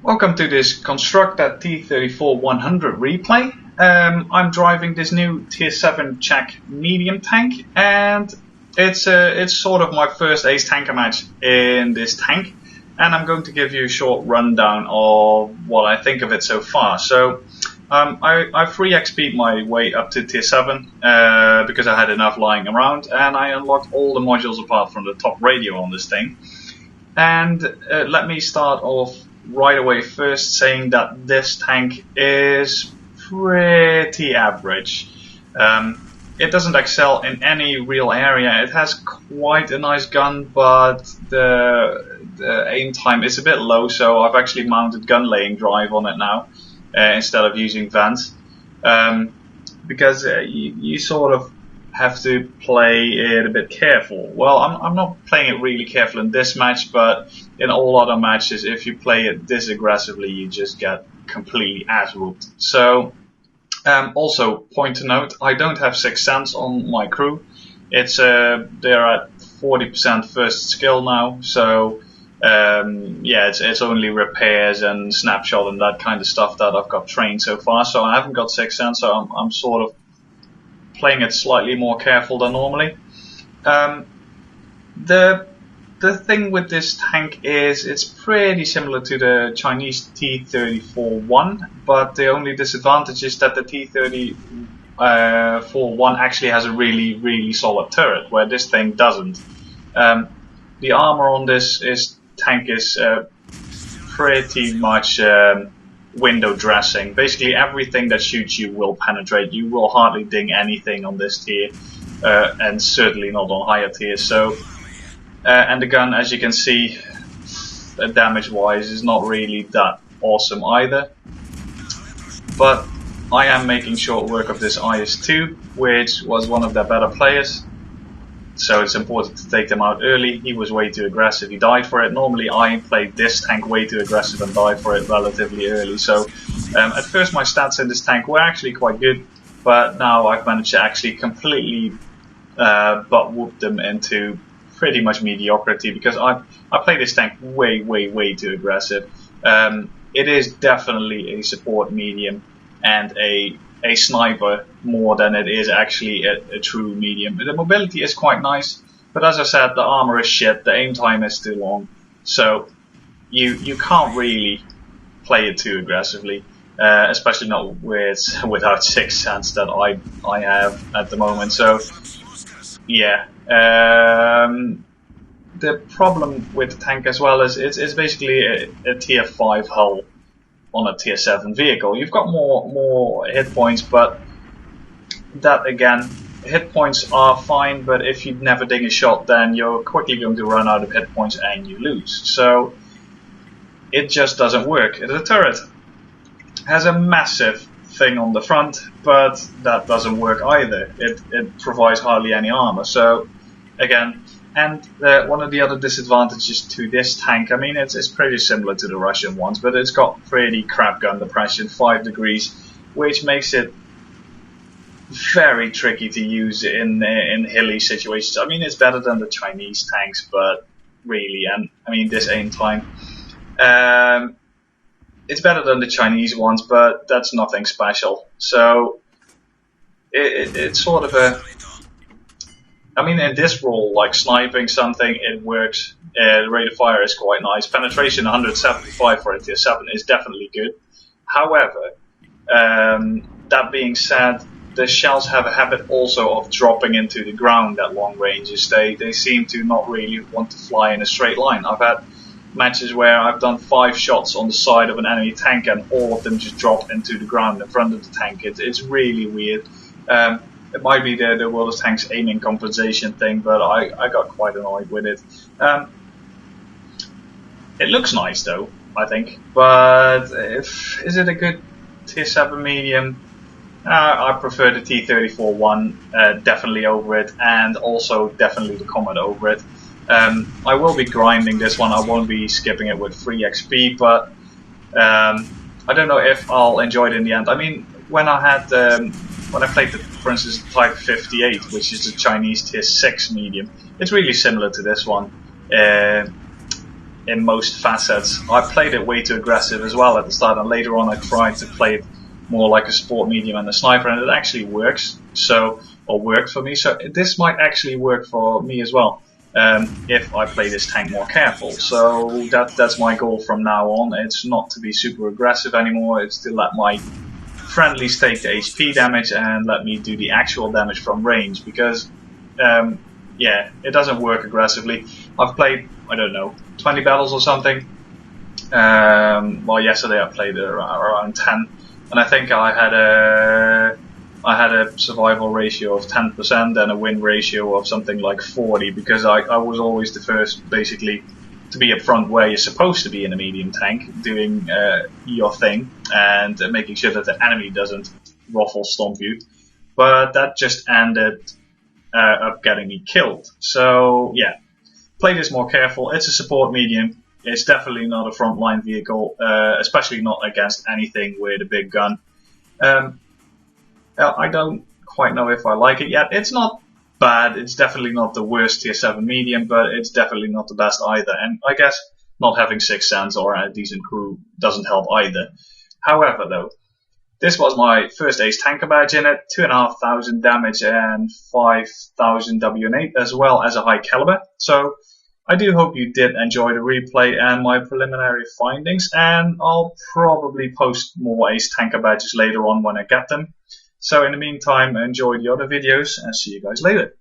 Welcome to this Konštrukta T-34 100 replay. I'm driving this new Tier 7 Czech medium tank, and it's sort of my first ace tanker match in this tank, and I'm going to give you a short rundown of what I think of it so far. So I 3xp'd my way up to Tier 7 because I had enough lying around, and I unlocked all the modules apart from the top radio on this thing. And let me start off right away first saying that this tank is pretty average. It doesn't excel in any real area. It has quite a nice gun, but the aim time is a bit low, so I've actually mounted gun laying drive on it now instead of using vents, because you sort of have to play it a bit careful. Well, I'm not playing it really careful in this match, but in all other matches, if you play it this aggressively, you just get completely ass-whooped. So, also, point to note, I don't have 6th Sense on my crew. It's they're at 40% first skill now, so yeah, it's only repairs and snapshot and that kind of stuff that I've got trained so far. So I haven't got 6th Sense, so I'm sort of playing it slightly more careful than normally. The thing with this tank is it's pretty similar to the Chinese T-34-1, but the only disadvantage is that the T-34-1 actually has a really solid turret, where this thing doesn't. The armor on this tank is pretty much window dressing. Basically everything that shoots you will penetrate. You will hardly ding anything on this tier, and certainly not on higher tiers. So, and the gun, as you can see, damage wise is not really that awesome either. But I am making short work of this IS-2, which was one of their better players. So it's important to take them out early. He was way too aggressive, he died for it. Normally I played this tank way too aggressive and died for it relatively early. So at first my stats in this tank were actually quite good, but now I've managed to actually completely butt whoop them into pretty much mediocrity, because I play this tank way too aggressive. It is definitely a support medium and a sniper more than it is actually a true medium. The mobility is quite nice, but as I said, the armor is shit, the aim time is too long, so you can't really play it too aggressively, especially not without 6th Sense that I have at the moment. So yeah, the problem with the tank as well is it's basically a tier 5 hull on a tier 7 vehicle. You've got more hit points, but that again, hit points are fine, but if you never ding a shot, then you're quickly going to run out of hit points and you lose. So it just doesn't work. The turret has a massive thing on the front, but that doesn't work either. It provides hardly any armor. So again, and one of the other disadvantages to this tank, I mean, it's pretty similar to the Russian ones, but it's got pretty crap gun depression, 5 degrees, which makes it very tricky to use in hilly situations. I mean, it's better than the Chinese tanks, but really, and I mean, this aim time, it's better than the Chinese ones, but that's nothing special. So it's sort of a, I mean, in this role, like sniping something, it works. The rate of fire is quite nice. Penetration 175 for a tier 7 is definitely good. However, that being said, the shells have a habit also of dropping into the ground at long ranges. They seem to not really want to fly in a straight line. I've had matches where I've done 5 shots on the side of an enemy tank and all of them just drop into the ground in front of the tank. It's really weird. It might be the World of Tanks aiming compensation thing, but I got quite annoyed with it. It looks nice though, I think, but is it a good tier 7 medium? I prefer the T-34-1 definitely over it, and also definitely the Comet over it. I will be grinding this one, I won't be skipping it with 3 XP, but I don't know if I'll enjoy it in the end. I mean, when I played, for instance, the Type 58, which is the Chinese tier 6 medium, it's really similar to this one. in most facets. I played it way too aggressive as well at the start, and later on I tried to play it more like a sport medium and a sniper, and it actually works. Or worked for me. So this might actually work for me as well if I play this tank more careful. So that's my goal from now on. It's not to be super aggressive anymore. It's to let my friendlies take the HP damage and let me do the actual damage from range, because yeah, it doesn't work aggressively. I've played, I don't know, 20 battles or something. Well, yesterday I played around 10, and I think I had a survival ratio of 10% and a win ratio of something like 40, because I was always the first, basically, to be up front where you're supposed to be in a medium tank, doing your thing and making sure that the enemy doesn't ruffle stomp you. But that just ended up getting me killed. So yeah, play this more careful. It's a support medium. It's definitely not a frontline vehicle, especially not against anything with a big gun. I don't quite know if I like it yet. It's not bad. It's definitely not the worst tier 7 medium, but it's definitely not the best either. And I guess not having 6 cents or a decent crew doesn't help either. However, though, this was my first ace tanker badge in it, 2,500 damage and 5,000 WN8, as well as a high caliber. So I do hope you did enjoy the replay and my preliminary findings, and I'll probably post more ace tanker badges later on when I get them. So in the meantime, enjoy the other videos and see you guys later.